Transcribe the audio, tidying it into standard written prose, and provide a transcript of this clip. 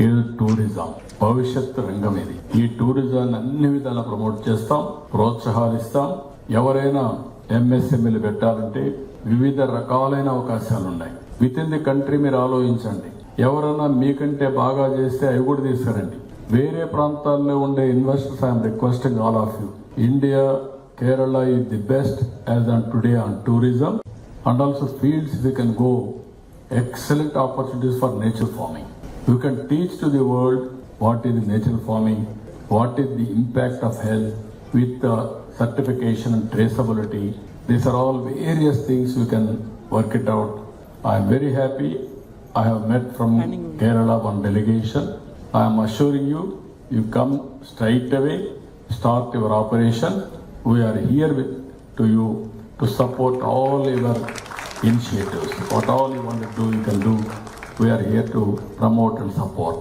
ఇది టూరిజం భవిష్యత్తు రంగం. ఈ టూరిజాన్ని అన్ని విధాలా ప్రమోట్ చేస్తాం, ప్రోత్సాహాలిస్తాం. ఎవరైనా ఎంఎస్ఎంఈలు పెట్టాలంటే వివిధ రకాలైన అవకాశాలు ఉన్నాయి. విత్ ఇన్ ది కంట్రీ మీరు ఆలోచించండి. ఎవరైనా మీకంటే బాగా చేస్తే అవి కూడా తీసుకురండి. వేరే ప్రాంతాల్లో ఉండే investors I'm requesting all of you. India, Kerala is the best as on today on tourism, and also fields we can go. Excellent opportunities for nature farming. You can teach to the world what is natural farming, what is the impact of health with certification and traceability. These are all various things you can work it out. I am very happy. I have met from Kerala one delegation. I am assuring you, you come straight away, start your operation. We are here to you to support all your initiatives. What all you want to do, you can do. We are here to promote and support.